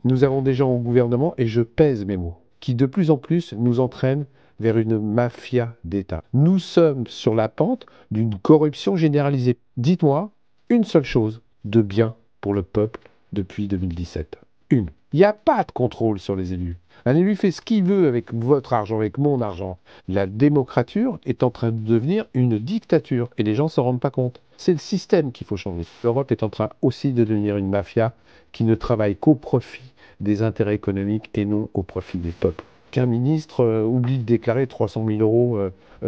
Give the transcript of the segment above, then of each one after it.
Nous avons des gens au gouvernement, et je pèse mes mots, qui de plus en plus nous entraînent vers une mafia d'État. Nous sommes sur la pente d'une corruption généralisée. Dites-moi une seule chose de bien pour le peuple depuis 2017. Une. Il n'y a pas de contrôle sur les élus. Un élu fait ce qu'il veut avec votre argent, avec mon argent. La démocrature est en train de devenir une dictature et les gens ne s'en rendent pas compte. C'est le système qu'il faut changer. L'Europe est en train aussi de devenir une mafia qui ne travaille qu'au profit des intérêts économiques et non au profit des peuples. Qu'un ministre oublie de déclarer 300 000 euros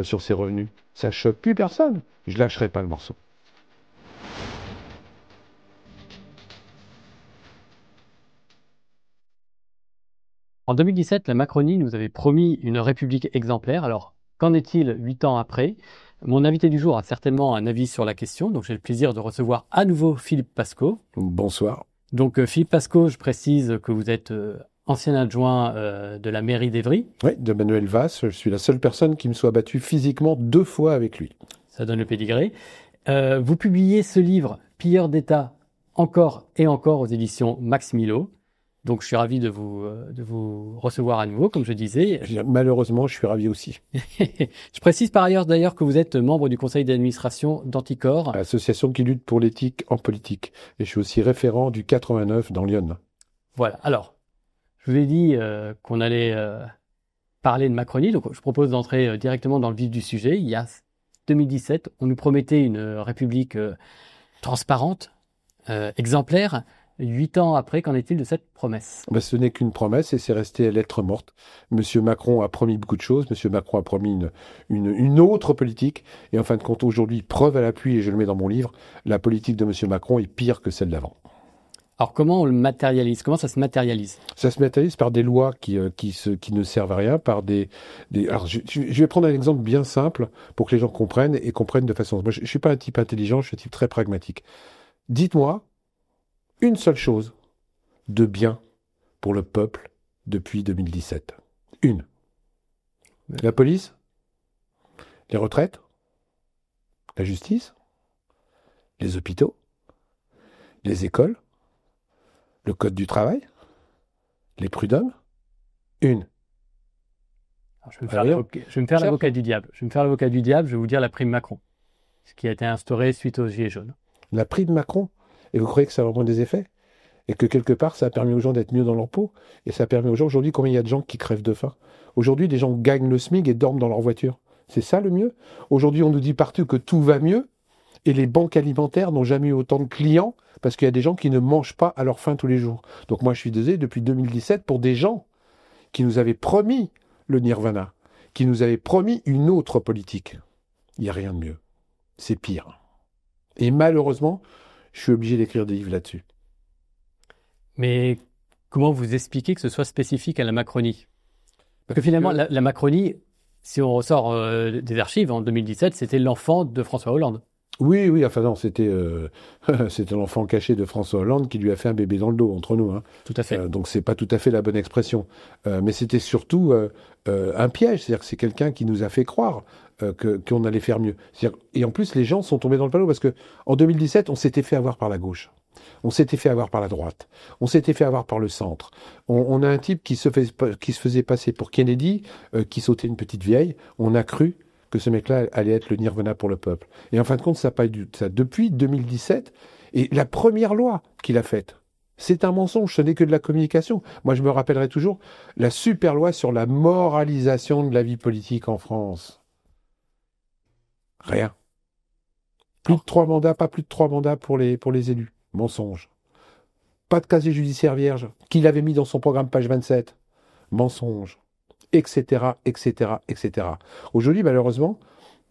sur ses revenus, ça choque plus personne. Je lâcherai pas le morceau. En 2017, la Macronie nous avait promis une République exemplaire. Alors, qu'en est-il 8 ans après? Mon invité du jour a certainement un avis sur la question, donc j'ai le plaisir de recevoir à nouveau Philippe Pasco. Bonsoir. Donc, Philippe Pasco, je précise que vous êtes ancien adjoint de la mairie d'Évry. Oui, de Manuel Valls, je suis la seule personne qui me soit battue physiquement 2 fois avec lui. Ça donne le pédigré. Vous publiez ce livre, Pilleurs d'État, encore et encore aux éditions Max Milo. Donc, je suis ravi de vous recevoir à nouveau, comme je disais. Malheureusement, je suis ravi aussi. Je précise par ailleurs d'ailleurs que vous êtes membre du conseil d'administration d'Anticor. Association qui lutte pour l'éthique en politique. Et je suis aussi référent du 89 dans Lyon. Voilà. Alors, je vous ai dit qu'on allait parler de Macronie, donc je propose d'entrer directement dans le vif du sujet. Il y a 2017, on nous promettait une république transparente, exemplaire. 8 ans après, qu'en est-il de cette promesse? Ce n'est qu'une promesse et c'est resté lettre morte. Monsieur Macron a promis beaucoup de choses. Monsieur Macron a promis une autre politique. Et en fin de compte, aujourd'hui, preuve à l'appui, et je le mets dans mon livre, la politique de Monsieur Macron est pire que celle d'avant. Alors comment on le matérialise? Comment ça se matérialise? Ça se matérialise par des lois qui ne servent à rien, par Alors, je vais prendre un exemple bien simple pour que les gens comprennent et comprennent de façon... Moi, je ne suis pas un type intelligent, je suis un type très pragmatique. Dites-moi une seule chose de bien pour le peuple depuis 2017. Une. La police, les retraites, la justice, les hôpitaux, les écoles, le code du travail, les prud'hommes. Une. Alors, je vais me faire Rien. l'avocat du diable. Je vais me faire l'avocat du diable, je vais vous dire la prime Macron, ce qui a été instauré suite aux Gilets jaunes. La prime Macron. Et vous croyez que ça a vraiment des effets? Et que quelque part, ça a permis aux gens d'être mieux dans leur peau? Et ça permet aux gens, aujourd'hui, combien il y a de gens qui crèvent de faim? Aujourd'hui, des gens gagnent le SMIC et dorment dans leur voiture. C'est ça le mieux? Aujourd'hui, on nous dit partout que tout va mieux. Et les banques alimentaires n'ont jamais eu autant de clients parce qu'il y a des gens qui ne mangent pas à leur faim tous les jours. Donc moi, je suis désolé, depuis 2017, pour des gens qui nous avaient promis le nirvana, qui nous avaient promis une autre politique. Il n'y a rien de mieux. C'est pire. Et malheureusement, je suis obligé d'écrire des livres là-dessus. Mais comment vous expliquez que ce soit spécifique à la Macronie? Parce que finalement, la Macronie, si on ressort des archives, en 2017, c'était l'enfant de François Hollande. Oui, oui, enfin non, c'était c'était l'enfant caché de François Hollande qui lui a fait un bébé dans le dos, entre nous. Hein. Tout à fait. Donc c'est pas tout à fait la bonne expression. Mais c'était surtout un piège, c'est-à-dire que c'est quelqu'un qui nous a fait croire qu'on allait faire mieux. Et en plus, les gens sont tombés dans le panneau parce que en 2017, on s'était fait avoir par la gauche. On s'était fait avoir par la droite. On s'était fait avoir par le centre. On a un type qui se faisait passer pour Kennedy, qui sautait une petite vieille. On a cru que ce mec-là allait être le nirvana pour le peuple. Et en fin de compte, ça n'a pas eu ça depuis 2017. Et la première loi qu'il a faite, c'est un mensonge, ce n'est que de la communication. Moi, je me rappellerai toujours la super loi sur la moralisation de la vie politique en France. Rien. Plus de 3 mandats, pas plus de 3 mandats pour les élus. Mensonge. Pas de casier judiciaire vierge, qu'il avait mis dans son programme page 27. Mensonge. Etc., etc., etc. Aujourd'hui, malheureusement,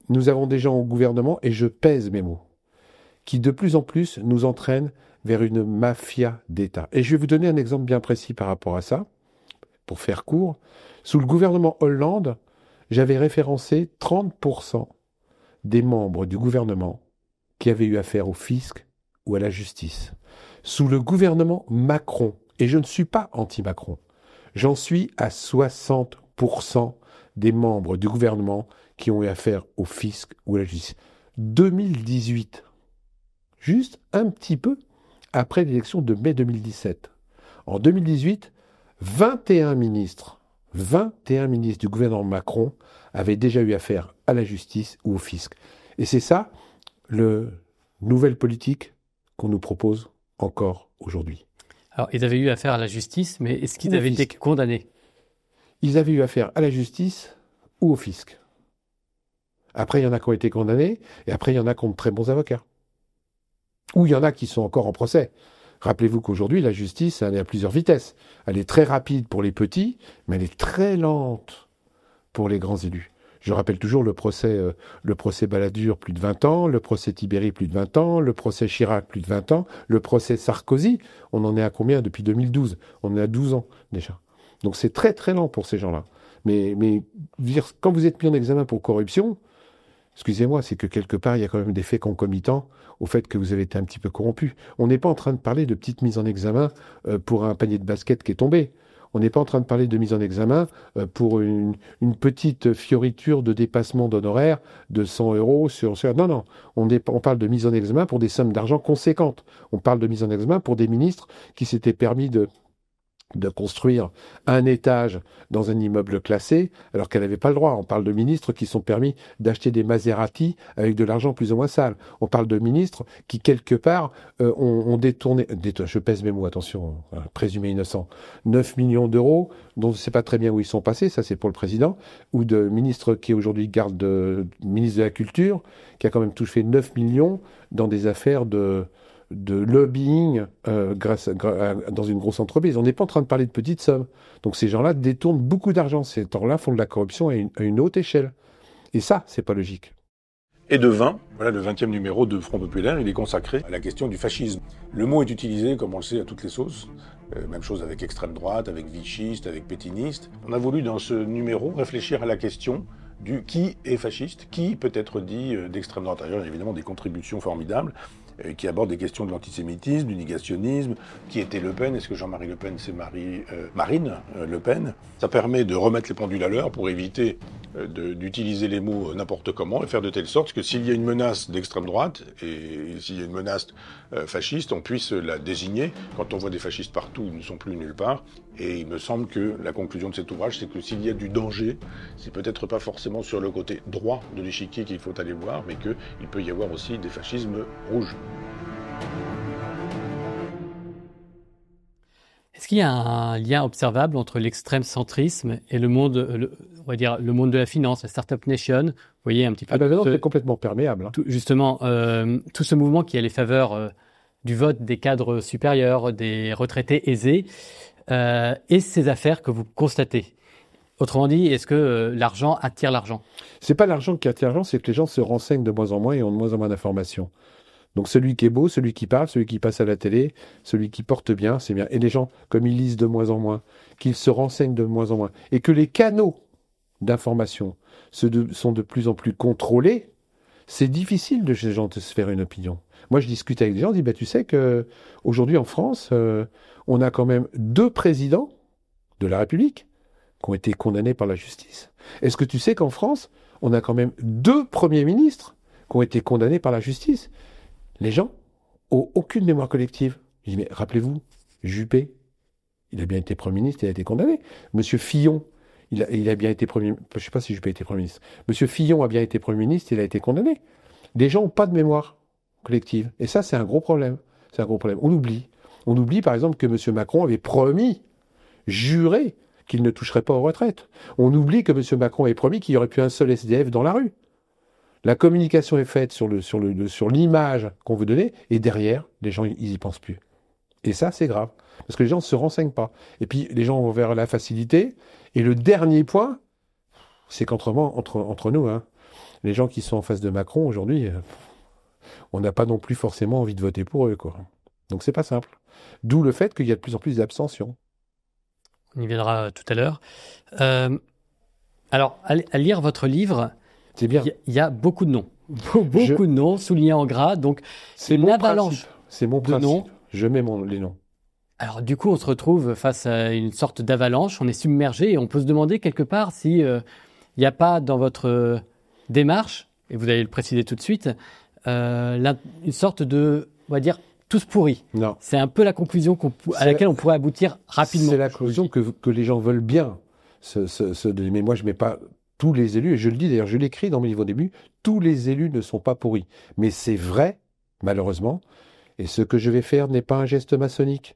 nous avons des gens au gouvernement, et je pèse mes mots, qui de plus en plus nous entraînent vers une mafia d'État. Et je vais vous donner un exemple bien précis par rapport à ça, pour faire court. Sous le gouvernement Hollande, j'avais référencé 30% des membres du gouvernement qui avaient eu affaire au fisc ou à la justice. Sous le gouvernement Macron, et je ne suis pas anti-Macron, j'en suis à 60% des membres du gouvernement qui ont eu affaire au fisc ou à la justice. 2018, juste un petit peu après l'élection de mai 2017. En 2018, 21 ministres du gouvernement Macron avaient déjà eu affaire à la justice ou au fisc. Et c'est ça, la nouvelle politique qu'on nous propose encore aujourd'hui. Alors, ils avaient eu affaire à la justice, mais est-ce qu'ils Ou au avaient été fisc. condamnés? Ils avaient eu affaire à la justice ou au fisc. Après, il y en a qui ont été condamnés, et après, il y en a qui ont de très bons avocats. Ou il y en a qui sont encore en procès. Rappelez-vous qu'aujourd'hui, la justice, elle est à plusieurs vitesses. Elle est très rapide pour les petits, mais elle est très lente pour les grands élus. Je rappelle toujours le procès Balladur, plus de 20 ans, le procès Tibéri, plus de 20 ans, le procès Chirac, plus de 20 ans, le procès Sarkozy, on en est à combien depuis 2012? On est à 12 ans déjà. Donc c'est très très lent pour ces gens-là. Mais quand vous êtes mis en examen pour corruption, excusez-moi, c'est que quelque part, il y a quand même des faits concomitants au fait que vous avez été un petit peu corrompu. On n'est pas en train de parler de petites mises en examen pour un panier de basket qui est tombé. On n'est pas en train de parler de mise en examen pour une petite fioriture de dépassement d'honoraires de 100 euros sur... Non, non. On parle de mise en examen pour des sommes d'argent conséquentes. On parle de mise en examen pour des ministres qui s'étaient permis de construire un étage dans un immeuble classé, alors qu'elle n'avait pas le droit. On parle de ministres qui sont permis d'acheter des Maserati avec de l'argent plus ou moins sale. On parle de ministres qui, quelque part, ont détourné, je pèse mes mots, attention, présumé innocent, 9 millions d'euros, dont je ne sais pas très bien où ils sont passés, ça c'est pour le président, ou de ministre qui est aujourd'hui ministre de la Culture, qui a quand même touché 9 millions dans des affaires de lobbying dans une grosse entreprise. On n'est pas en train de parler de petites sommes. Donc ces gens-là détournent beaucoup d'argent. Ces gens-là font de la corruption à une haute échelle. Et ça, c'est pas logique. Et de 20, voilà le 20e numéro de Front Populaire, il est consacré à la question du fascisme. Le mot est utilisé, comme on le sait, à toutes les sauces. Même chose avec extrême droite, avec vichiste, avec pétiniste. On a voulu dans ce numéro réfléchir à la question du qui est fasciste, qui peut être dit d'extrême droite. D'ailleurs, il y a évidemment des contributions formidables qui abordent des questions de l'antisémitisme, du négationnisme. Qui était Le Pen? Est-ce que Jean-Marie Le Pen, c'est Marine Le Pen? Ça permet de remettre les pendules à l'heure pour éviter d'utiliser les mots n'importe comment et faire de telle sorte que s'il y a une menace d'extrême droite et s'il y a une menace fasciste, on puisse la désigner. Quand on voit des fascistes partout, ils ne sont plus nulle part. Et il me semble que la conclusion de cet ouvrage, c'est que s'il y a du danger, c'est peut-être pas forcément sur le côté droit de l'échiquier qu'il faut aller voir, mais qu'il peut y avoir aussi des fascismes rouges. Est-ce qu'il y a un lien observable entre l'extrême centrisme et le monde, on va dire, le monde de la finance, la Startup Nation? Vous voyez un petit peu. Ah ben non, c'est complètement perméable. Justement, tout ce mouvement qui a les faveurs du vote des cadres supérieurs, des retraités aisés, et ces affaires que vous constatez. Autrement dit, est-ce que l'argent attire l'argent? C'est pas l'argent qui attire l'argent, c'est que les gens se renseignent de moins en moins et ont de moins en moins d'informations. Donc celui qui est beau, celui qui parle, celui qui passe à la télé, celui qui porte bien, c'est bien. Et les gens, comme ils lisent de moins en moins, qu'ils se renseignent de moins en moins, et que les canaux d'information sont de plus en plus contrôlés, c'est difficile de ces gens de se faire une opinion. Moi, je discute avec des gens, je dis, tu sais qu'aujourd'hui en France, on a quand même 2 présidents de la République qui ont été condamnés par la justice. Est-ce que tu sais qu'en France, on a quand même 2 premiers ministres qui ont été condamnés par la justice? Les gens n'ont aucune mémoire collective. Je dis, mais rappelez-vous, Juppé, il a bien été Premier ministre, il a été condamné. Monsieur Fillon, il a bien été Premier ministre. Je ne sais pas si Juppé a été Premier ministre. Monsieur Fillon a bien été Premier ministre, il a été condamné. Les gens n'ont pas de mémoire collective. Et ça, c'est un gros problème. C'est un gros problème. On oublie. On oublie, par exemple, que Monsieur Macron avait juré qu'il ne toucherait pas aux retraites. On oublie que Monsieur Macron avait promis qu'il n'y aurait plus un seul SDF dans la rue. La communication est faite sur l'image qu'on veut donner, et derrière, les gens, ils y pensent plus. Et ça, c'est grave, parce que les gens ne se renseignent pas. Et puis, les gens vont vers la facilité. Et le dernier point, c'est qu'entre nous, les gens qui sont en face de Macron, aujourd'hui, on n'a pas non plus forcément envie de voter pour eux, quoi. Donc, c'est pas simple. D'où le fait qu'il y a de plus en plus d'abstention. On y viendra tout à l'heure. Alors, à lire votre livre... C'est bien. Il y a beaucoup de noms. Beaucoup de noms soulignés en gras. Donc, c'est une avalanche. C'est mon principe. Noms. Je mets les noms. Alors, du coup, on se retrouve face à une sorte d'avalanche. On est submergé et on peut se demander quelque part si il n'y a pas dans votre démarche, et vous allez le préciser tout de suite, une sorte de, on va dire, tous pourris. Non. C'est un peu la conclusion à laquelle on pourrait aboutir rapidement. C'est la conclusion que les gens veulent bien se donner. Mais moi, je mets pas tous les élus, et je le dis d'ailleurs, je l'écris dans mes livres au début, tous les élus ne sont pas pourris. Mais c'est vrai, malheureusement, et ce que je vais faire n'est pas un geste maçonnique.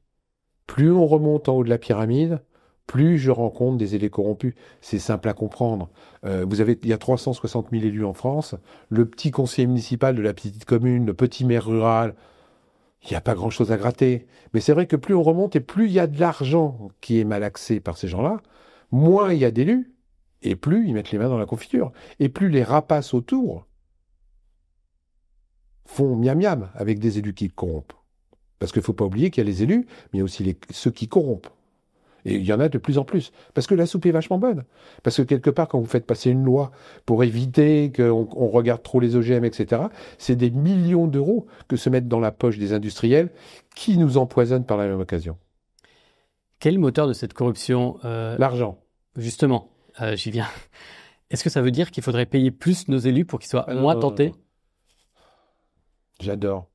Plus on remonte en haut de la pyramide, plus je rencontre des élus corrompus. C'est simple à comprendre. Il y a 360 000 élus en France. Le petit conseiller municipal de la petite commune, le petit maire rural, il n'y a pas grand-chose à gratter. Mais c'est vrai que plus on remonte et plus il y a de l'argent qui est malaxé par ces gens-là, moins il y a d'élus, et plus ils mettent les mains dans la confiture. Et plus les rapaces autour font miam-miam avec des élus qui corrompent. Parce qu'il ne faut pas oublier qu'il y a les élus, mais il y a aussi ceux qui corrompent. Et il y en a de plus en plus. Parce que la soupe est vachement bonne. Parce que quelque part, quand vous faites passer une loi pour éviter qu'on regarde trop les OGM, etc., c'est des millions d'euros que se mettent dans la poche des industriels qui nous empoisonnent par la même occasion. Quel est le moteur de cette corruption L'argent. Justement, j'y viens. Est-ce que ça veut dire qu'il faudrait payer plus nos élus pour qu'ils soient moins tentés ? J'adore.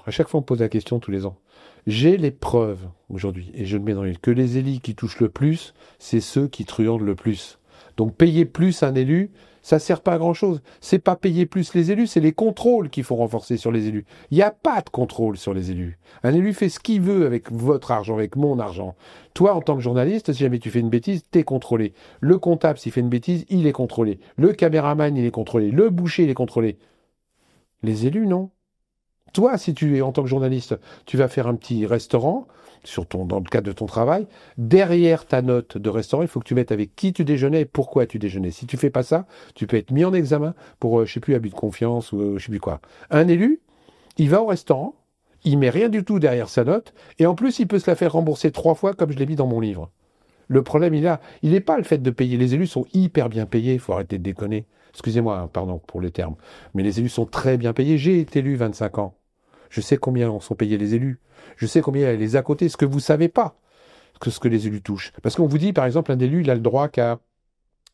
À chaque fois, on me pose la question tous les ans. J'ai les preuves aujourd'hui, et je le mets dans les livres, que les élus qui touchent le plus, c'est ceux qui truandent le plus. Donc payer plus un élu, ça sert pas à grand-chose. C'est pas payer plus les élus, c'est les contrôles qu'il faut renforcer sur les élus. Il n'y a pas de contrôle sur les élus. Un élu fait ce qu'il veut avec votre argent, avec mon argent. Toi, en tant que journaliste, si jamais tu fais une bêtise, t'es contrôlé. Le comptable, s'il fait une bêtise, il est contrôlé. Le caméraman, il est contrôlé. Le boucher, il est contrôlé. Les élus, non. Toi, si tu es en tant que journaliste, tu vas faire un petit restaurant, dans le cadre de ton travail, derrière ta note de restaurant, il faut que tu mettes avec qui tu déjeunais et pourquoi tu déjeunais. Si tu fais pas ça, tu peux être mis en examen pour, je sais plus, abus de confiance ou je sais plus quoi. Un élu, il va au restaurant, il met rien du tout derrière sa note, et en plus, il peut se la faire rembourser 3 fois, comme je l'ai mis dans mon livre. Le problème, il n'est pas le fait de payer. Les élus sont hyper bien payés, il faut arrêter de déconner. Excusez-moi, pardon pour le terme, mais les élus sont très bien payés. J'ai été élu 25 ans. Je sais combien en sont payés les élus. Je sais combien il y a les à côté. Ce que vous ne savez pas, ce que les élus touchent. Parce qu'on vous dit, par exemple, un élu, il a le droit qu'à,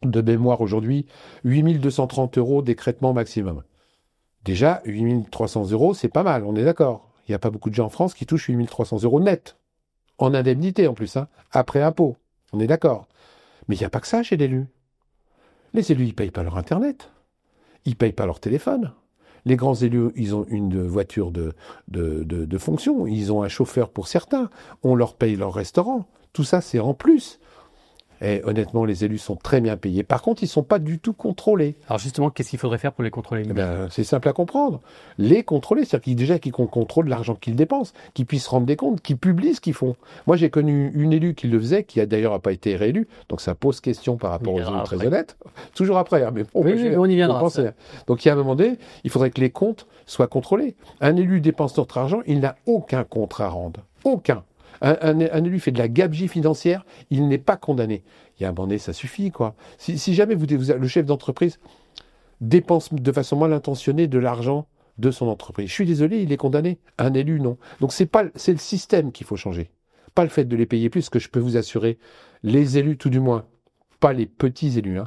de mémoire aujourd'hui, 8 230 € d'écrêtement maximum. Déjà, 8 300 €, c'est pas mal, on est d'accord. Il n'y a pas beaucoup de gens en France qui touchent 8 300 € net. En indemnité en plus, après impôt. On est d'accord. Mais il n'y a pas que ça chez l'élu. Les élus, ils ne payent pas leur Internet. Ils ne payent pas leur téléphone. Les grands élus, ils ont une voiture de fonction. Ils ont un chauffeur pour certains. On leur paye leur restaurant. Tout ça, c'est en plus. Et honnêtement, les élus sont très bien payés. Par contre, ils ne sont pas du tout contrôlés. Alors justement, qu'est-ce qu'il faudrait faire pour les contrôler ? C'est simple à comprendre. Les contrôler, c'est-à-dire qu'ils contrôlent l'argent qu'ils dépensent, qu'ils puissent rendre des comptes, qu'ils publient ce qu'ils font. Moi, j'ai connu une élue qui le faisait, qui a d'ailleurs pas été réélue, donc ça pose question par rapport aux élus très honnêtes. Toujours après, mais bon, oui, on y viendra. Donc il y a un moment donné, il faudrait que les comptes soient contrôlés. Un élu dépense notre argent, il n'a aucun compte à rendre. Aucun. Un élu fait de la gabegie financière, il n'est pas condamné. Il y a un moment donné, ça suffit, quoi. Si jamais le chef d'entreprise dépense de façon mal intentionnée de l'argent de son entreprise, je suis désolé, il est condamné. Un élu, non. Donc c'est le système qu'il faut changer. Pas le fait de les payer plus, que je peux vous assurer. Les élus, tout du moins, pas les petits élus,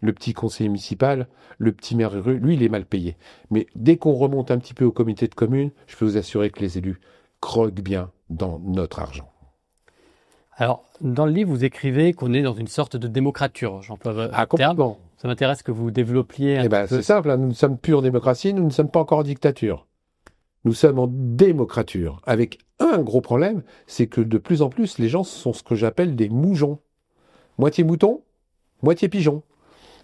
Le petit conseiller municipal, le petit maire rural, lui, il est mal payé. Mais dès qu'on remonte un petit peu au comité de communes, je peux vous assurer que les élus croquent bien dans notre argent. Alors, dans le livre, vous écrivez qu'on est dans une sorte de démocrature. J'emploie votre terme. Ça m'intéresse que vous développiez un peu. C'est simple, nous sommes pure démocratie, nous ne sommes pas encore en dictature. Nous sommes en démocrature, avec un gros problème, c'est que de plus en plus, les gens sont ce que j'appelle des moujons. Moitié mouton, moitié pigeon.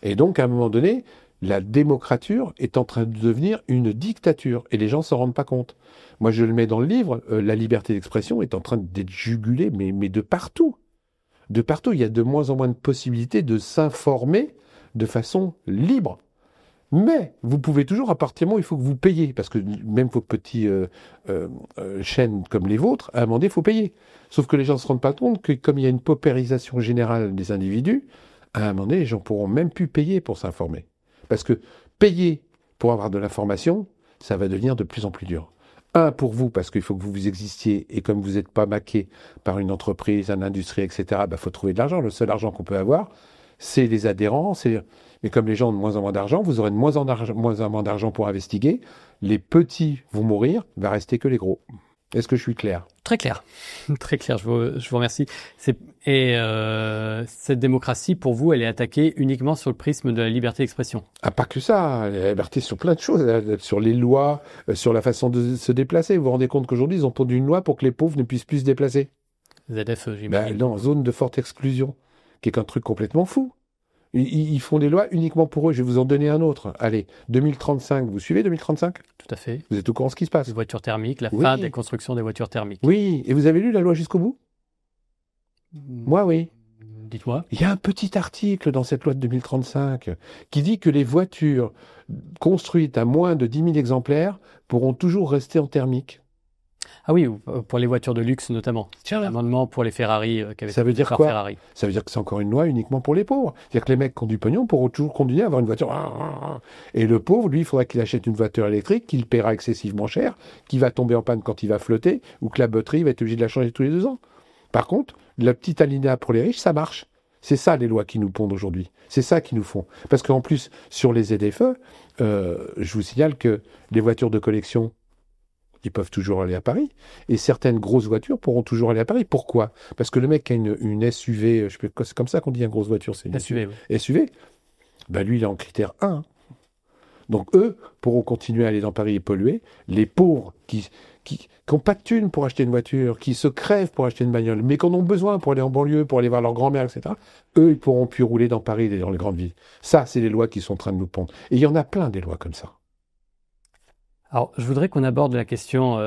Et donc, à un moment donné, la démocrature est en train de devenir une dictature, et les gens ne s'en rendent pas compte. Moi, je le mets dans le livre, la liberté d'expression est en train d'être jugulée, mais de partout. De partout, il y a de moins en moins de possibilités de s'informer de façon libre. Mais vous pouvez toujours, à partir du moment où il faut que vous payiez, parce que même vos petites chaînes comme les vôtres, à un moment donné, il faut payer. Sauf que les gens ne se rendent pas compte que comme il y a une paupérisation générale des individus, à un moment donné, les gens pourront même plus payer pour s'informer. Parce que payer pour avoir de l'information, ça va devenir de plus en plus dur. Un, pour vous, parce qu'il faut que vous existiez, et comme vous n'êtes pas maqué par une entreprise, une industrie, etc., faut trouver de l'argent. Le seul argent qu'on peut avoir, c'est les adhérents, mais comme les gens ont de moins en moins d'argent, vous aurez de moins en moins d'argent pour investiguer. Les petits vont mourir, il va rester que les gros. Est-ce que je suis clair? Très clair, très clair. Je vous remercie. Cette démocratie, pour vous, elle est attaquée uniquement sur le prisme de la liberté d'expression. Ah, pas que ça, la liberté sur plein de choses, sur les lois, sur la façon de se déplacer. Vous vous rendez compte qu'aujourd'hui, ils ont pondu une loi pour que les pauvres ne puissent plus se déplacer? ZF, j'imagine. Non, zone de forte exclusion, qui est un truc complètement fou. Ils font des lois uniquement pour eux. Je vais vous en donner un autre. Allez, 2035, vous suivez 2035? Tout à fait. Vous êtes au courant de ce qui se passe? Les voitures thermiques, la Oui. fin des constructions des voitures thermiques. Oui, et vous avez lu la loi jusqu'au bout? Moi, oui. Dites-moi. Il y a un petit article dans cette loi de 2035 qui dit que les voitures construites à moins de 10 000 exemplaires pourront toujours rester en thermique. Ah oui, pour les voitures de luxe notamment. Tiens, L'amendement pour les Ferrari qu'avait ça veut dire faire quoi? Ferrari. Ça veut dire que c'est encore une loi uniquement pour les pauvres. C'est-à-dire que les mecs qui ont du pognon pourront toujours continuer à avoir une voiture. Et le pauvre, lui, il faudra qu'il achète une voiture électrique qu'il paiera excessivement cher, qui va tomber en panne quand il va flotter, ou que la batterie va être obligé de la changer tous les 2 ans. Par contre, la petite alinéa pour les riches, ça marche. C'est ça les lois qui nous pondent aujourd'hui. C'est ça qui nous font. Parce qu'en plus, sur les ZFE, je vous signale que les voitures de collection, ils peuvent toujours aller à Paris. Et certaines grosses voitures pourront toujours aller à Paris. Pourquoi? Parce que le mec qui a une SUV, c'est comme ça qu'on dit une grosse voiture, c'est une SUV. SUV, bah lui, il est en critère 1. Donc eux pourront continuer à aller dans Paris et polluer. Les pauvres qui n'ont pas de thunes pour acheter une voiture, qui se crèvent pour acheter une bagnole, mais qui en ont besoin pour aller en banlieue, pour aller voir leur grand-mère, etc., eux, ils pourront plus rouler dans Paris et dans les grandes villes. Ça, c'est les lois qui sont en train de nous pondre. Et il y en a plein des lois comme ça. Alors, je voudrais qu'on aborde la question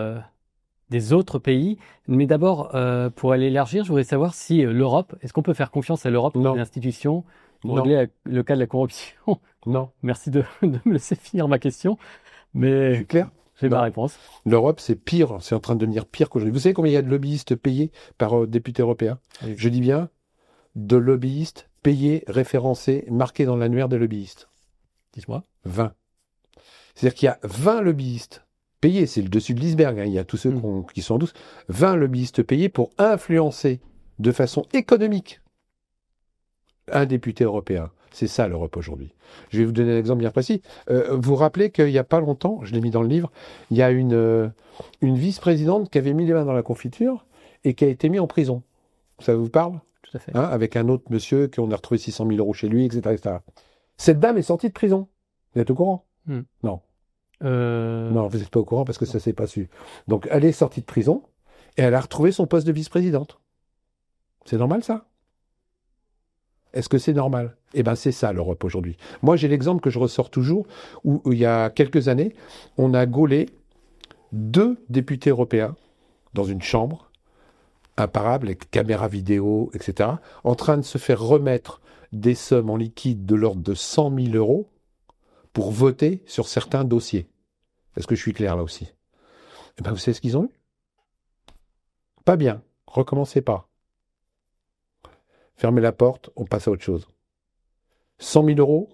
des autres pays, mais d'abord, pour aller élargir, je voudrais savoir si l'Europe, est-ce qu'on peut faire confiance à l'Europe comme une institution pour régler le cas de la corruption? Non. Merci de me laisser finir ma question, mais C'est clair? j'ai ma réponse. L'Europe, c'est pire, c'est en train de devenir pire qu'aujourd'hui. Vous savez combien il y a de lobbyistes payés par député européen? Oui. Je dis bien de lobbyistes payés, référencés, marqués dans l'annuaire des lobbyistes. Dites-moi. 20. C'est-à-dire qu'il y a 20 lobbyistes payés, c'est le dessus de l'iceberg, hein, il y a tous ceux qui sont en douce, 20 lobbyistes payés pour influencer de façon économique un député européen. C'est ça l'Europe aujourd'hui. Je vais vous donner un exemple bien précis. Vous vous rappelez qu'il n'y a pas longtemps, je l'ai mis dans le livre, il y a une vice-présidente qui avait mis les mains dans la confiture et qui a été mise en prison. Ça vous parle? Tout à fait. Hein, avec un autre monsieur qu'on a retrouvé 600 000 euros chez lui, etc., etc. Cette dame est sortie de prison. Vous êtes au courant? Non. Non, vous n'êtes pas au courant parce que ça s'est pas su. Donc, elle est sortie de prison et elle a retrouvé son poste de vice-présidente. C'est normal, ça? Est-ce que c'est normal? Eh bien, c'est ça, l'Europe, aujourd'hui. Moi, j'ai l'exemple que je ressors toujours, où il y a quelques années, on a gaulé 2 députés européens dans une chambre, imparable, avec caméra vidéo, etc., en train de se faire remettre des sommes en liquide de l'ordre de 100 000 euros pour voter sur certains dossiers. Est-ce que je suis clair là aussi? Eh bien, vous savez ce qu'ils ont eu? Pas bien. Recommencez pas. Fermez la porte, on passe à autre chose. 100 000 euros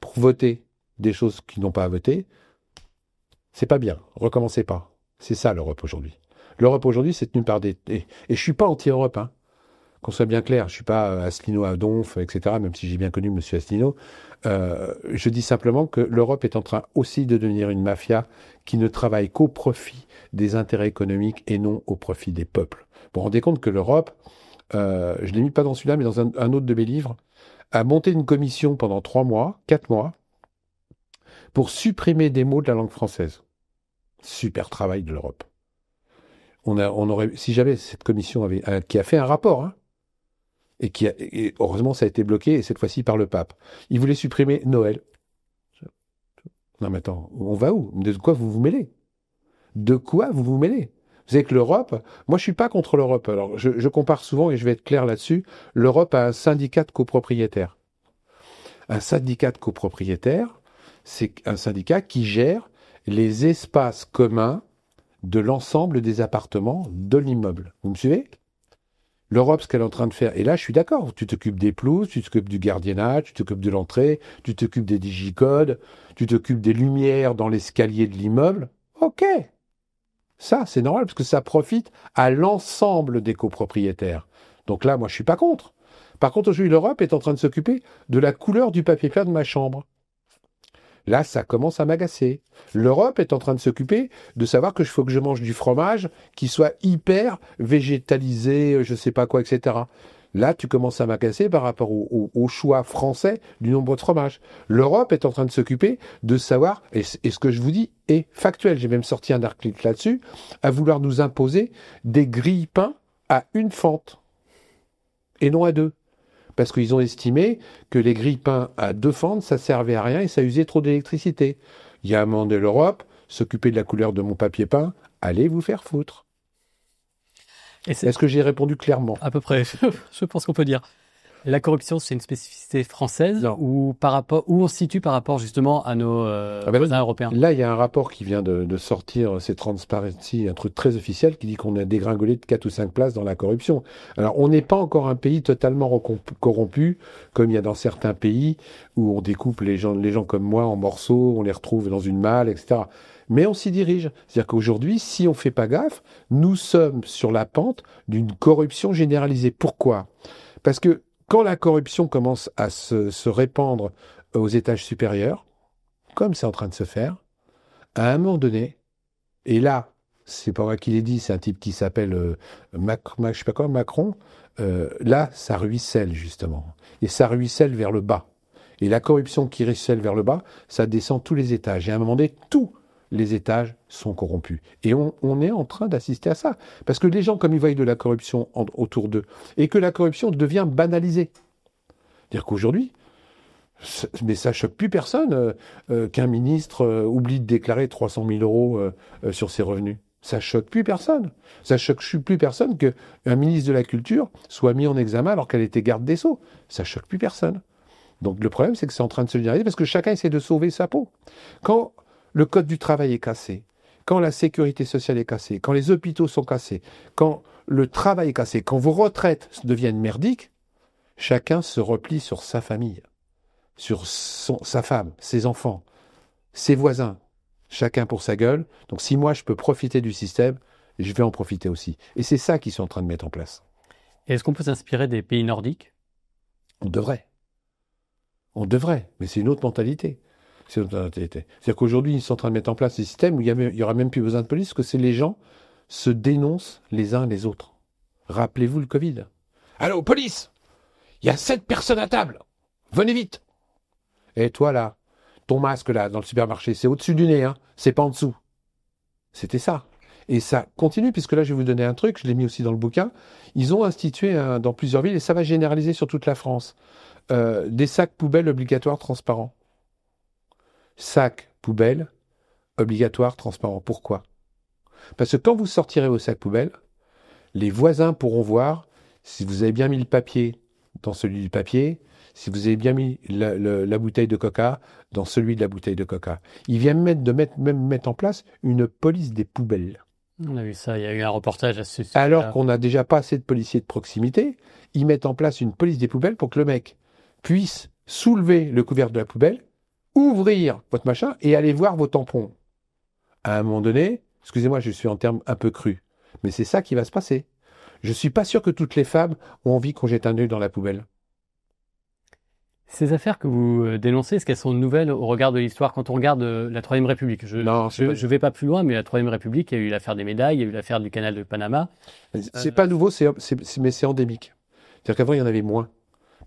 pour voter des choses qui n'ont pas à voter, c'est pas bien. Recommencez pas. C'est ça l'Europe aujourd'hui. L'Europe aujourd'hui, c'est tenu par des... Et je suis pas anti-Europe, hein. Qu'on soit bien clair, je suis pas Asselineau à Donf, etc., même si j'ai bien connu M. Asselineau. Je dis simplement que l'Europe est en train aussi de devenir une mafia qui ne travaille qu'au profit des intérêts économiques et non au profit des peuples. Vous vous rendez compte que l'Europe, je ne l'ai mis pas dans celui-là, mais dans un autre de mes livres, a monté une commission pendant 3 mois, 4 mois, pour supprimer des mots de la langue française. Super travail de l'Europe. On aurait, si jamais cette commission qui a fait un rapport, hein, et heureusement ça a été bloqué, et cette fois-ci par le pape. Il voulait supprimer Noël. Non mais attends, on va où? De quoi vous vous mêlez? De quoi vous vous mêlez? Vous savez que l'Europe, moi je suis pas contre l'Europe, alors je compare souvent, et je vais être clair là-dessus, l'Europe a un syndicat de copropriétaires. Un syndicat de copropriétaires, c'est un syndicat qui gère les espaces communs de l'ensemble des appartements de l'immeuble. Vous me suivez? L'Europe, ce qu'elle est en train de faire, et là je suis d'accord, tu t'occupes des pelouses, tu t'occupes du gardiennage, tu t'occupes de l'entrée, tu t'occupes des digicodes, tu t'occupes des lumières dans l'escalier de l'immeuble. Ok, ça c'est normal parce que ça profite à l'ensemble des copropriétaires. Donc là, moi je suis pas contre. Par contre, aujourd'hui, l'Europe est en train de s'occuper de la couleur du papier peint de ma chambre. Là, ça commence à m'agacer. L'Europe est en train de s'occuper de savoir que faut que je mange du fromage qui soit hyper végétalisé, je sais pas quoi, etc. Là, tu commences à m'agacer par rapport au choix français du nombre de fromages. L'Europe est en train de s'occuper de savoir, et ce que je vous dis est factuel, j'ai même sorti un article là-dessus, à vouloir nous imposer des grilles peints à une fente et non à deux. Parce qu'ils ont estimé que les grilles peints à 2 fentes, ça servait à rien et ça usait trop d'électricité. Il y a un moment de l'Europe, s'occuper de la couleur de mon papier peint, allez vous faire foutre. Est-ce que j'ai répondu clairement? À peu près, je pense qu'on peut dire. La corruption, c'est une spécificité française ou où on se situe par rapport justement à nos voisins européens? Là, il y a un rapport qui vient de sortir, c'est Transparency, un truc très officiel, qui dit qu'on a dégringolé de 4 ou 5 places dans la corruption. Alors, on n'est pas encore un pays totalement corrompu, comme il y a dans certains pays où on découpe les gens comme moi en morceaux, on les retrouve dans une malle, etc. Mais on s'y dirige. C'est-à-dire qu'aujourd'hui, si on ne fait pas gaffe, nous sommes sur la pente d'une corruption généralisée. Pourquoi? Parce que quand la corruption commence à se répandre aux étages supérieurs, comme c'est en train de se faire, à un moment donné, et là, c'est pas moi qui l'ai dit, c'est un type qui s'appelle Macron, là, ça ruisselle justement. Et ça ruisselle vers le bas. Et la corruption qui ruisselle vers le bas, ça descend tous les étages. Et à un moment donné, tous les étages sont corrompus. Et on est en train d'assister à ça. Parce que les gens, comme ils voient de la corruption autour d'eux, et que la corruption devient banalisée. C'est-à-dire qu'aujourd'hui, mais ça choque plus personne qu'un ministre oublie de déclarer 300 000 euros sur ses revenus. Ça choque plus personne. Ça choque plus personne qu'un ministre de la Culture soit mis en examen alors qu'elle était garde des Sceaux. Ça choque plus personne. Donc le problème, c'est que c'est en train de se généraliser parce que chacun essaie de sauver sa peau. Quand le code du travail est cassé, quand la sécurité sociale est cassée, quand les hôpitaux sont cassés, quand le travail est cassé, quand vos retraites deviennent merdiques, chacun se replie sur sa famille, sur sa femme, ses enfants, ses voisins, chacun pour sa gueule. Donc si moi je peux profiter du système, je vais en profiter aussi. Et c'est ça qu'ils sont en train de mettre en place. Et est-ce qu'on peut s'inspirer des pays nordiques? On devrait, mais c'est une autre mentalité. C'est-à-dire qu'aujourd'hui, ils sont en train de mettre en place des systèmes où il n'y aura même plus besoin de police, parce que c'est les gens se dénoncent les uns les autres. Rappelez-vous le Covid. Allô, police! Il y a 7 personnes à table! Venez vite! Et toi, là, ton masque, là, dans le supermarché, c'est au-dessus du nez, hein? C'est pas en dessous. C'était ça. Et ça continue, puisque là, je vais vous donner un truc, je l'ai mis aussi dans le bouquin. Ils ont institué dans plusieurs villes, et ça va généraliser sur toute la France, des sacs poubelles obligatoires transparents. Sac poubelle, obligatoire, transparent. Pourquoi? Parce que quand vous sortirez vos sacs poubelles, les voisins pourront voir si vous avez bien mis le papier dans celui du papier, si vous avez bien mis la bouteille de coca dans celui de la bouteille de coca. Ils viennent même mettre en place une police des poubelles. On a vu ça, il y a eu un reportage à ce sujet. Alors qu'on n'a déjà pas assez de policiers de proximité, ils mettent en place une police des poubelles pour que le mec puisse soulever le couvercle de la poubelle, ouvrir votre machin et aller voir vos tampons. À un moment donné, excusez-moi, je suis en termes un peu crus, mais c'est ça qui va se passer. Je suis pas sûr que toutes les femmes ont envie qu'on jette un œil dans la poubelle. Ces affaires que vous dénoncez, est-ce qu'elles sont nouvelles au regard de l'histoire? Quand on regarde la Troisième République, je vais pas plus loin, mais la Troisième République, il y a eu l'affaire des médailles, il y a eu l'affaire du canal de Panama. C'est pas nouveau, mais c'est endémique. C'est-à-dire qu'avant, il y en avait moins.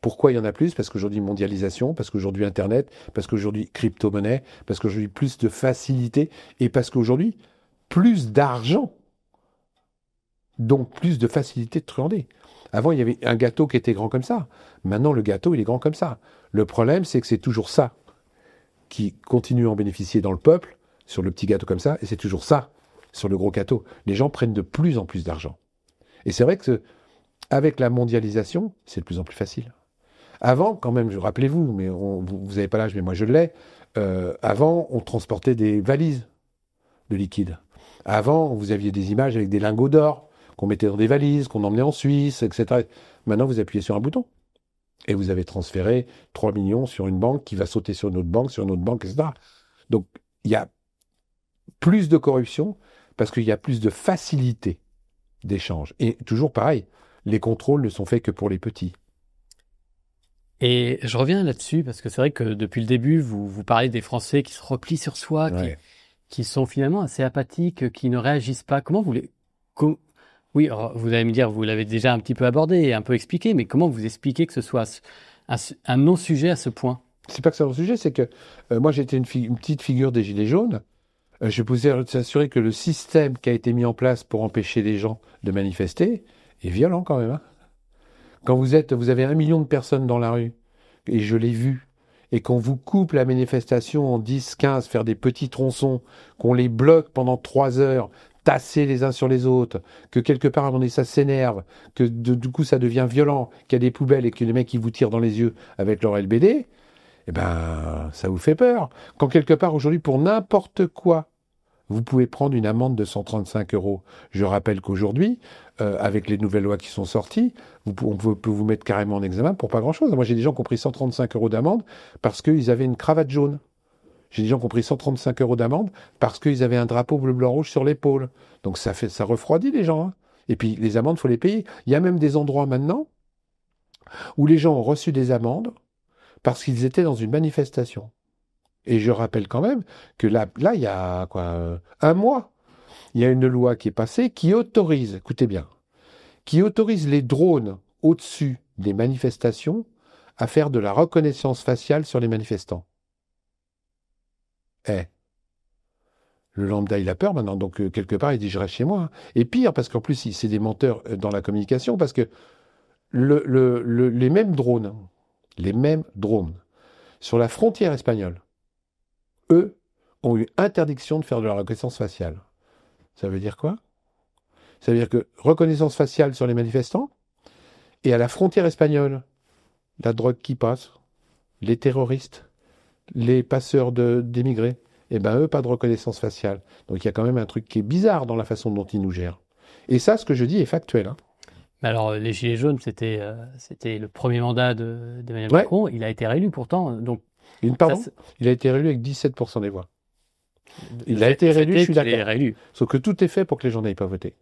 Pourquoi il y en a plus? Parce qu'aujourd'hui, mondialisation, parce qu'aujourd'hui, Internet, parce qu'aujourd'hui, crypto-monnaie, parce qu'aujourd'hui, plus de facilité, et parce qu'aujourd'hui, plus d'argent. Donc, plus de facilité de truander. Avant, il y avait un gâteau qui était grand comme ça. Maintenant, le gâteau, il est grand comme ça. Le problème, c'est que c'est toujours ça qui continue à en bénéficier dans le peuple, sur le petit gâteau comme ça, et c'est toujours ça, sur le gros gâteau. Les gens prennent de plus en plus d'argent. Et c'est vrai que avec la mondialisation, c'est de plus en plus facile. Avant, quand même, rappelez-vous, mais vous n'avez pas l'âge, mais moi je l'ai, avant, on transportait des valises de liquide. Avant, vous aviez des images avec des lingots d'or qu'on mettait dans des valises, qu'on emmenait en Suisse, etc. Maintenant, vous appuyez sur un bouton. Et vous avez transféré 3 millions sur une banque qui va sauter sur une autre banque, etc. Donc, il y a plus de corruption parce qu'il y a plus de facilité d'échange. Et toujours pareil, les contrôles ne sont faits que pour les petits. Et je reviens là-dessus parce que c'est vrai que depuis le début, vous parlez des Français qui se replient sur soi, Ouais. qui sont finalement assez apathiques, qui ne réagissent pas. Comment vous les... Oui, alors, vous allez me dire, vous l'avez déjà un petit peu abordé et un peu expliqué, mais comment vous expliquez que ce soit un non-sujet à ce point? C'est pas que c'est un sujet, c'est que moi j'étais une petite figure des Gilets jaunes. Je pouvais s'assurer que le système qui a été mis en place pour empêcher les gens de manifester est violent quand même, hein. Quand vous avez 1 million de personnes dans la rue, et je l'ai vu, et qu'on vous coupe la manifestation en 10, 15, faire des petits tronçons, qu'on les bloque pendant 3 heures, tasser les uns sur les autres, que quelque part à un moment donné ça s'énerve, que du coup ça devient violent, qu'il y a des poubelles et que les mecs qui vous tirent dans les yeux avec leur LBD, eh ben ça vous fait peur. Quand quelque part aujourd'hui pour n'importe quoi, vous pouvez prendre une amende de 135 €. Je rappelle qu'aujourd'hui, avec les nouvelles lois qui sont sorties, on peut vous mettre carrément en examen pour pas grand-chose. Moi, j'ai des gens qui ont pris 135 € d'amende parce qu'ils avaient une cravate jaune. J'ai des gens qui ont pris 135 € d'amende parce qu'ils avaient un drapeau bleu, blanc, rouge sur l'épaule. Donc ça refroidit les gens, hein. Et puis les amendes, faut les payer. Il y a même des endroits maintenant où les gens ont reçu des amendes parce qu'ils étaient dans une manifestation. Et je rappelle quand même que là il y a un mois, il y a une loi qui est passée qui autorise, écoutez bien, qui autorise les drones au-dessus des manifestations à faire de la reconnaissance faciale sur les manifestants. Le lambda, il a peur maintenant, donc quelque part, il dit je reste chez moi, hein. Et pire, parce qu'en plus, c'est des menteurs dans la communication, parce que les mêmes drones, sur la frontière espagnole, eux, ont eu interdiction de faire de la reconnaissance faciale. Ça veut dire quoi? Ça veut dire que reconnaissance faciale sur les manifestants, et à la frontière espagnole, la drogue qui passe, les terroristes, les passeurs d'émigrés, eh ben eux, pas de reconnaissance faciale. Donc il y a quand même un truc qui est bizarre dans la façon dont ils nous gèrent. Et ça, ce que je dis est factuel, hein. Mais alors, les Gilets jaunes, c'était le premier mandat d'Emmanuel Ouais. Macron. Il a été réélu pourtant. Donc, Pardon, ça, il a été réélu avec 17% des voix. Il a été réélu, je suis d'accord. Il est réélu. Sauf que tout est fait pour que les gens n'aillent pas voter.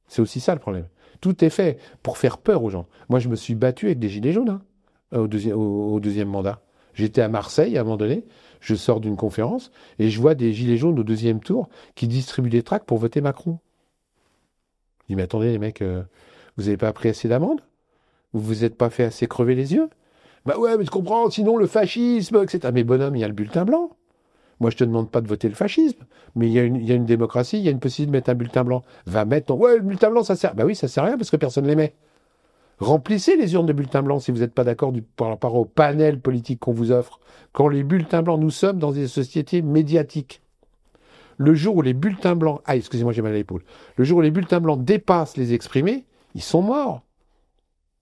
C'est aussi ça le problème. Tout est fait pour faire peur aux gens. Moi, je me suis battu avec des Gilets jaunes, hein, au deuxième mandat. J'étais à Marseille à un moment donné, je sors d'une conférence et je vois des Gilets jaunes au deuxième tour qui distribuent des tracts pour voter Macron. Je dis, mais attendez les mecs, vous n'avez pas pris assez d'amendes? Vous vous êtes pas fait assez crever les yeux? Bah ouais, mais je comprends, sinon le fascisme, etc. Mais bonhomme, il y a le bulletin blanc. Moi, je te demande pas de voter le fascisme, mais il y a une démocratie, il y a une possibilité de mettre un bulletin blanc. Va mettre ouais, le bulletin blanc, ça sert. Bah oui, ça sert à rien parce que personne ne les met. Remplissez les urnes de bulletins blancs si vous n'êtes pas d'accord par rapport au panel politique qu'on vous offre. Quand les bulletins blancs, nous sommes dans des sociétés médiatiques. Le jour où les bulletins blancs... Ah, excusez-moi, j'ai mal à l'épaule. Le jour où les bulletins blancs dépassent les exprimés, ils sont morts.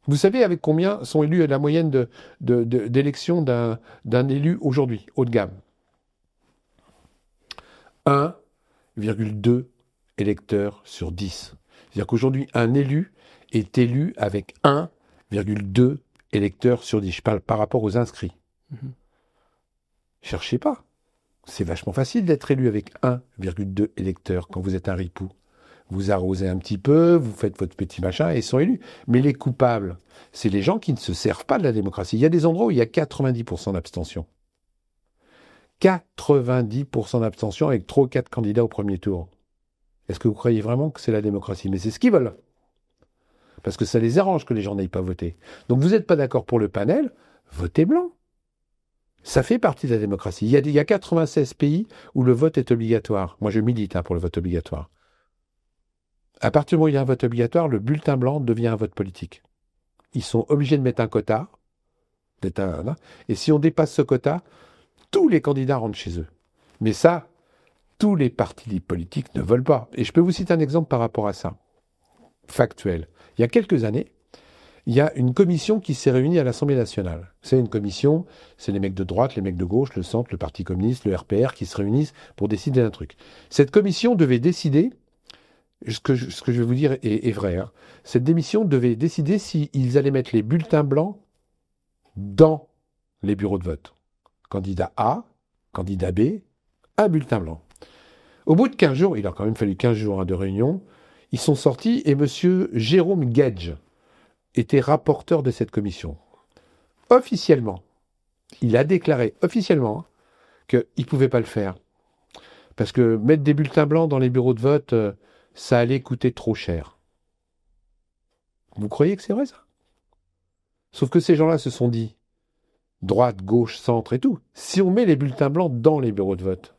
Vous savez avec combien sont élus la moyenne d'élection d'un élu aujourd'hui, haut de gamme? 1,2 électeurs sur 10. C'est-à-dire qu'aujourd'hui, un élu est élu avec 1,2 électeurs sur 10. Je parle par rapport aux inscrits. Cherchez pas. C'est vachement facile d'être élu avec 1,2 électeurs quand vous êtes un ripou. Vous arrosez un petit peu, vous faites votre petit machin et ils sont élus. Mais les coupables, c'est les gens qui ne se servent pas de la démocratie. Il y a des endroits où il y a 90% d'abstention. 90% d'abstention avec 3 ou 4 candidats au premier tour. Est-ce que vous croyez vraiment que c'est la démocratie? Mais c'est ce qu'ils veulent. Parce que ça les arrange que les gens n'aillent pas voter. Donc vous n'êtes pas d'accord pour le panel, votez blanc. Ça fait partie de la démocratie. Il y a 96 pays où le vote est obligatoire. Moi, je milite pour le vote obligatoire. À partir du moment où il y a un vote obligatoire, le bulletin blanc devient un vote politique. Ils sont obligés de mettre un quota. Et si on dépasse ce quota, tous les candidats rentrent chez eux. Mais ça, tous les partis politiques ne veulent pas. Et je peux vous citer un exemple par rapport à ça. Factuel. Il y a quelques années, il y a une commission qui s'est réunie à l'Assemblée nationale. C'est une commission, c'est les mecs de droite, les mecs de gauche, le centre, le Parti communiste, le RPR qui se réunissent pour décider d'un truc. Cette commission devait décider, ce que je vais vous dire est vrai, hein. Cette commission devait décider s'ils allaient mettre les bulletins blancs dans les bureaux de vote. Candidat A, candidat B, un bulletin blanc. Au bout de 15 jours, il a quand même fallu 15 jours de réunion, ils sont sortis et M. Jérôme Guedj était rapporteur de cette commission. officiellement, il a déclaré officiellement qu'il ne pouvait pas le faire. Parce que mettre des bulletins blancs dans les bureaux de vote, ça allait coûter trop cher. Vous croyez que c'est vrai, ça? Sauf que ces gens-là se sont dit, droite, gauche, centre et tout, si on met les bulletins blancs dans les bureaux de vote,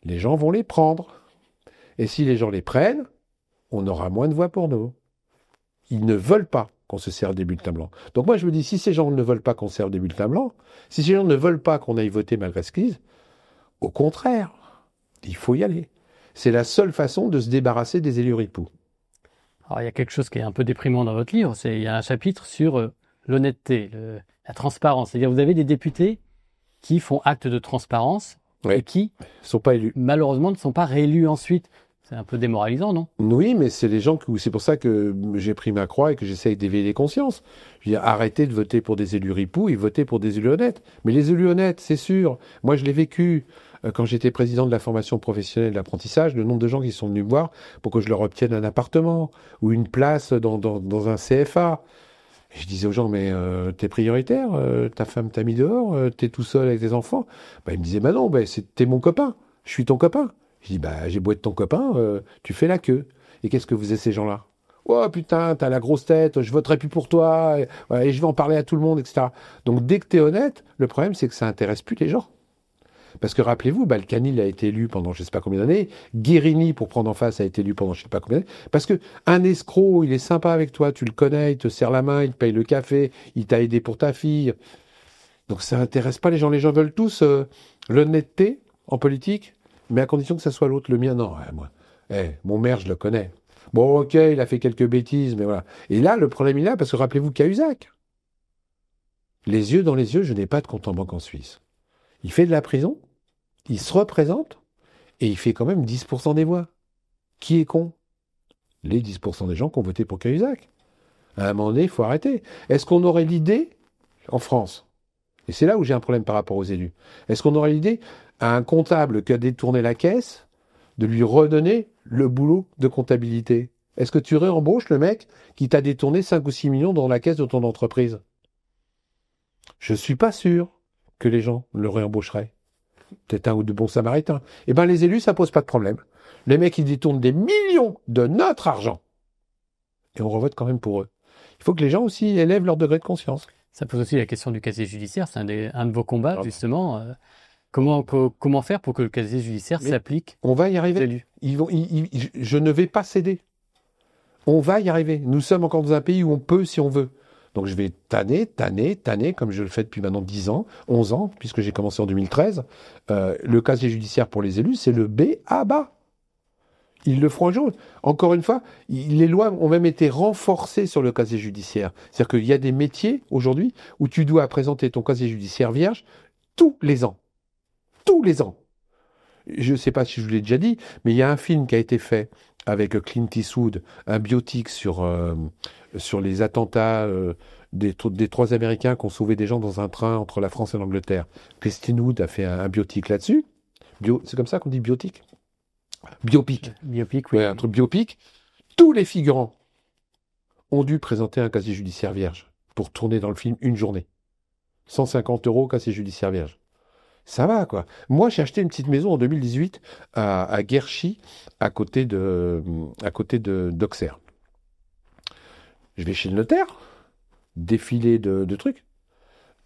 les gens vont les prendre. Et si les gens les prennent, on aura moins de voix pour nous. Ils ne veulent pas qu'on se serve des bulletins blancs. Donc moi, je me dis, si ces gens ne veulent pas qu'on serve des bulletins blancs, si ces gens ne veulent pas qu'on aille voter malgré ce qu'ils disent, au contraire, il faut y aller. C'est la seule façon de se débarrasser des élus ripoux. Alors, il y a quelque chose qui est un peu déprimant dans votre livre, il y a un chapitre sur l'honnêteté, la transparence. C'est-à-dire, vous avez des députés qui font acte de transparence et qui, sont pas élus. Malheureusement, ne sont pas réélus ensuite. C'est un peu démoralisant, non? Oui, mais c'est les gens c'est pour ça que j'ai pris ma croix et que j'essaye d'éveiller les consciences. Je veux dire, arrêtez de voter pour des élus ripoux et votez pour des élus honnêtes. Mais les élus honnêtes, c'est sûr. Moi, je l'ai vécu quand j'étais président de la formation professionnelle de l'apprentissage, le nombre de gens qui sont venus me voir pour que je leur obtienne un appartement ou une place dans un CFA. Et je disais aux gens, mais t'es prioritaire, ta femme t'a mis dehors, t'es tout seul avec tes enfants. Ils me disaient, non, t'es mon copain, je suis ton copain. Je dis, j'ai beau être ton copain, tu fais la queue. Et qu'est-ce que faisaient ces gens-là? Oh putain, t'as la grosse tête, je voterai plus pour toi, et je vais en parler à tout le monde, etc. Donc dès que t'es honnête, le problème c'est que ça intéresse plus les gens. Parce que rappelez-vous, Balkany a été élu pendant je ne sais pas combien d'années, Guérini, pour prendre en face, a été élu pendant je ne sais pas combien d'années, parce que un escroc, il est sympa avec toi, tu le connais, il te serre la main, il te paye le café, il t'a aidé pour ta fille. Donc ça intéresse pas les gens veulent tous l'honnêteté en politique, mais à condition que ça soit l'autre. Le mien, non, moi, mon maire, je le connais. Bon, ok, il a fait quelques bêtises, mais voilà. Et là, le problème il est là, parce que rappelez-vous Cahuzac. Les yeux dans les yeux, je n'ai pas de compte en banque en Suisse. Il fait de la prison, il se représente, et il fait quand même 10% des voix. Qui est con? Les 10% des gens qui ont voté pour Cahuzac. À un moment donné, il faut arrêter. Est-ce qu'on aurait l'idée, en France, et c'est là où j'ai un problème par rapport aux élus, est-ce qu'on aurait l'idée, à un comptable qui a détourné la caisse, de lui redonner le boulot de comptabilité? Est-ce que tu réembauches le mec qui t'a détourné 5 ou 6 millions dans la caisse de ton entreprise? Je ne suis pas sûr que les gens le réembaucheraient. Peut-être un ou deux bons samaritains. Eh bien, les élus, ça pose pas de problème. Les mecs, ils détournent des millions de notre argent. Et on revote quand même pour eux. Il faut que les gens aussi élèvent leur degré de conscience. Ça pose aussi la question du casier judiciaire. C'est un de vos combats, justement. Comment faire pour que le casier judiciaire s'applique? On va y arriver. Je ne vais pas céder. On va y arriver. Nous sommes encore dans un pays où on peut si on veut. Donc je vais tanner, comme je le fais depuis maintenant 10 ans, 11 ans, puisque j'ai commencé en 2013. Le casier judiciaire pour les élus, c'est le B.A.B.A. Ils le feront un jour. Encore une fois, les lois ont même été renforcées sur le casier judiciaire. C'est-à-dire qu'il y a des métiers, aujourd'hui, où tu dois présenter ton casier judiciaire vierge tous les ans. Tous les ans. Je ne sais pas si je vous l'ai déjà dit, mais il y a un film qui a été fait avec Clint Eastwood, un biopic sur les attentats des 3 Américains qui ont sauvé des gens dans un train entre la France et l'Angleterre. Clint Eastwood a fait un biopic là-dessus. C'est comme ça qu'on dit biopic? Biopic. Biopic, oui. Ouais, un truc biopic. Tous les figurants ont dû présenter un casier judiciaire vierge pour tourner dans le film une journée. 150 €, casier judiciaire vierge. Ça va, quoi. Moi, j'ai acheté une petite maison en 2018 à Guerchy, à côté d'Auxerre. Je vais chez le notaire, défilé de trucs.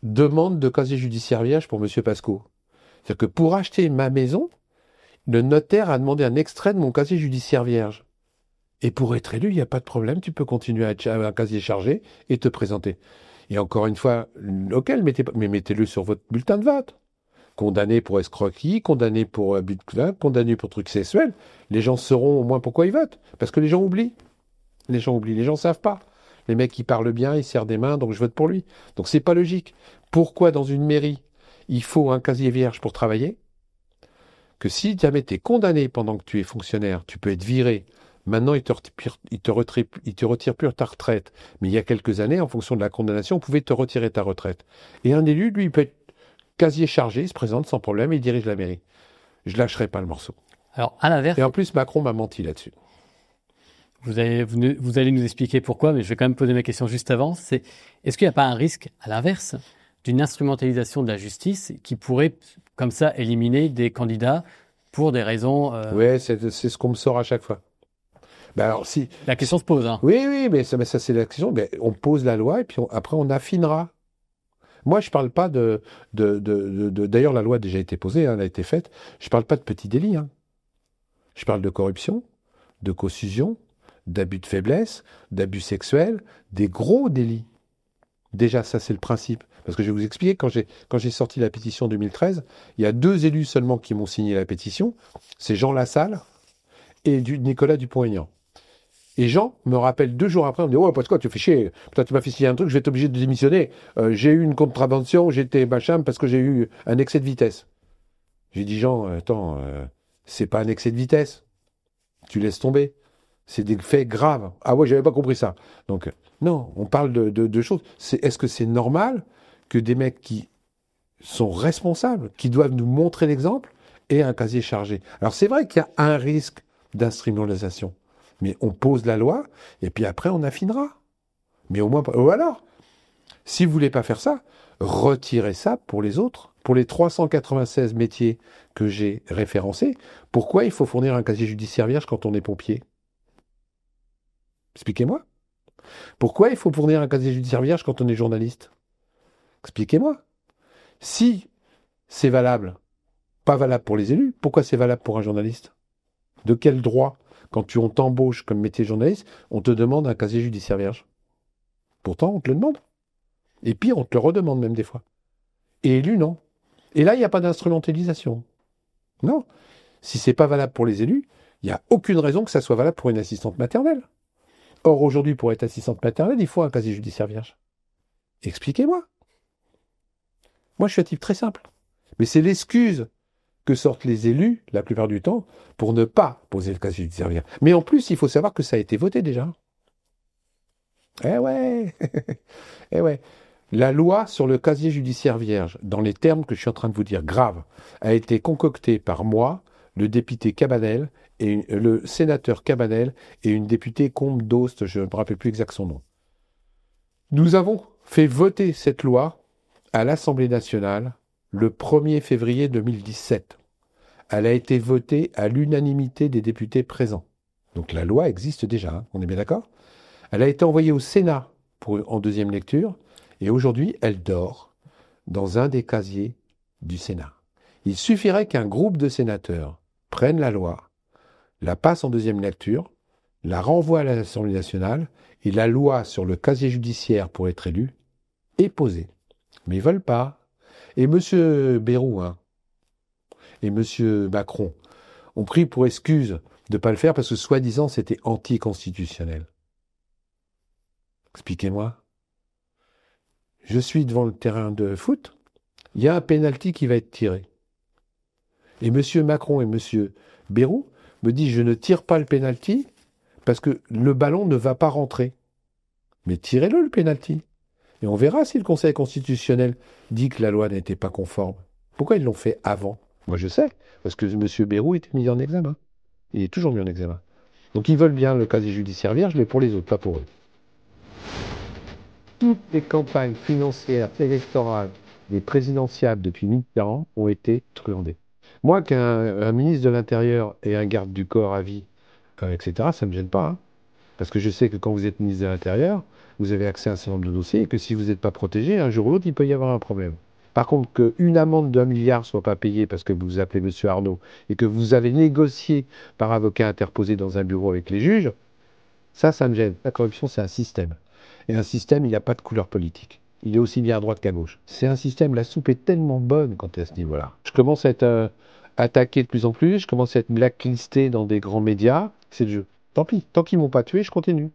Demande de casier judiciaire vierge pour Monsieur Pasco. C'est-à-dire que pour acheter ma maison, le notaire a demandé un extrait de mon casier judiciaire vierge. Et pour être élu, il n'y a pas de problème, tu peux continuer à être un casier chargé et te présenter. Et encore une fois, mais mettez-le sur votre bulletin de vote. Condamné pour escroquerie, condamné pour abus de client, condamné pour trucs sexuels, les gens sauront au moins pourquoi ils votent. Parce que les gens oublient. Les gens ne savent pas. Les mecs qui parlent bien, ils serrent des mains, donc je vote pour lui. Donc c'est pas logique. Pourquoi dans une mairie, il faut un casier vierge pour travailler? Que si jamais tu es condamné pendant que tu es fonctionnaire, tu peux être viré. Maintenant, il te retire plus ta retraite. Mais il y a quelques années, en fonction de la condamnation, on pouvait te retirer ta retraite. Et un élu, lui, il peut être casier chargé, il se présente sans problème et il dirige la mairie. Je lâcherai pas le morceau. Alors, à l'inverse. Et en plus, Macron m'a menti là-dessus. vous allez nous expliquer pourquoi, mais je vais quand même poser ma question juste avant. Est-ce qu'il n'y a pas un risque, à l'inverse, d'une instrumentalisation de la justice qui pourrait, comme ça, éliminer des candidats pour des raisons... Oui, c'est ce qu'on me sort à chaque fois. Ben alors, si... La question se pose. Hein. Oui, mais ça c'est la question. Mais on pose la loi et puis après on affinera. Moi, je parle pas D'ailleurs, la loi a déjà été posée, hein, elle a été faite. Je parle pas de petits délits. Hein. Je parle de corruption, de cossusion, d'abus de faiblesse, d'abus sexuels, des gros délits. Déjà, ça, c'est le principe. Parce que je vais vous expliquer, quand j'ai sorti la pétition 2013, il y a 2 élus seulement qui m'ont signé la pétition. C'est Jean Lassalle et Nicolas Dupont-Aignan. Et Jean me rappelle 2 jours après, on me dit « Oh, Pascal, tu fais chier. Putain, tu m'as fait signer un truc, je vais être obligé de démissionner. J'ai eu une contravention, j'étais machin parce que j'ai eu un excès de vitesse. » J'ai dit « Jean, attends, c'est pas un excès de vitesse. Tu laisses tomber. C'est des faits graves. » Ah ouais, j'avais pas compris ça. Donc, non, on parle de choses. Est-ce que c'est normal que des mecs qui sont responsables, qui doivent nous montrer l'exemple, aient un casier chargé? Alors, c'est vrai qu'il y a un risque d'instrumentalisation. Mais on pose la loi, et puis après, on affinera. Mais au moins... Ou alors, si vous voulez pas faire ça, retirez ça pour les autres. Pour les 396 métiers que j'ai référencés, pourquoi il faut fournir un casier judiciaire vierge quand on est pompier? Expliquez-moi. Pourquoi il faut fournir un casier judiciaire vierge quand on est journaliste? Expliquez-moi. Si c'est valable, pas valable pour les élus, pourquoi c'est valable pour un journaliste? De quel droit, quand on t'embauche comme métier journaliste, on te demande un casier judiciaire vierge? Pourtant, on te le demande. Et pire, on te le redemande même des fois. Et élu, non. Et là, il n'y a pas d'instrumentalisation. Non. Si c'est pas valable pour les élus, il n'y a aucune raison que ça soit valable pour une assistante maternelle. Or, aujourd'hui, pour être assistante maternelle, il faut un casier judiciaire vierge. Expliquez-moi. Moi, je suis un type très simple. Mais c'est l'excuse que sortent les élus, la plupart du temps, pour ne pas poser le casier judiciaire vierge. Mais en plus, il faut savoir que ça a été voté déjà. Eh ouais. Eh ouais. La loi sur le casier judiciaire vierge, dans les termes que je suis en train de vous dire, grave, a été concoctée par moi, le député Cabanel, et le sénateur Cabanel, et une députée Combe d'Aoste, je ne me rappelle plus exact son nom. Nous avons fait voter cette loi à l'Assemblée nationale le 1er février 2017. Elle a été votée à l'unanimité des députés présents. Donc la loi existe déjà, hein, on est bien d'accord? Elle a été envoyée au Sénat en 2e lecture, et aujourd'hui, elle dort dans un des casiers du Sénat. Il suffirait qu'un groupe de sénateurs prenne la loi, la passe en 2e lecture, la renvoie à l'Assemblée nationale, et la loi sur le casier judiciaire pour être élu est posée. Mais ils veulent pas. Et M. Bayrou et M. Macron ont pris pour excuse de ne pas le faire parce que soi-disant c'était anticonstitutionnel. Expliquez-moi. Je suis devant le terrain de foot, il y a un pénalty qui va être tiré. Et M. Macron et M. Bayrou me disent je ne tire pas le pénalty parce que le ballon ne va pas rentrer. Mais tirez-le le pénalty. Et on verra si le Conseil constitutionnel dit que la loi n'était pas conforme. Pourquoi ils l'ont fait avant? Moi je sais, parce que M. Bayrou était mis en examen. Il est toujours mis en examen. Donc ils veulent bien le casier judiciaire vierge, mais pour les autres, pas pour eux. Toutes les campagnes financières, électorales, des présidentiables depuis Mitterrand ont été truandées. Moi, qu'un ministre de l'Intérieur et un garde du corps à vie, etc., ça ne me gêne pas. Hein. Parce que je sais que quand vous êtes ministre de l'Intérieur, vous avez accès à un certain nombre de dossiers et que si vous n'êtes pas protégé, un jour ou l'autre, il peut y avoir un problème. Par contre, qu'une amende d'1 milliard ne soit pas payée parce que vous vous appelez M. Arnaud et que vous avez négocié par avocat interposé dans un bureau avec les juges, ça me gêne. La corruption, c'est un système. Et un système, il n'y a pas de couleur politique. Il est aussi bien à droite qu'à gauche. C'est un système, la soupe est tellement bonne quand tu es à ce niveau-là. Je commence à être attaqué de plus en plus, je commence à être blacklisté dans des grands médias. C'est le jeu. Tant pis, tant qu'ils ne m'ont pas tué, je continue.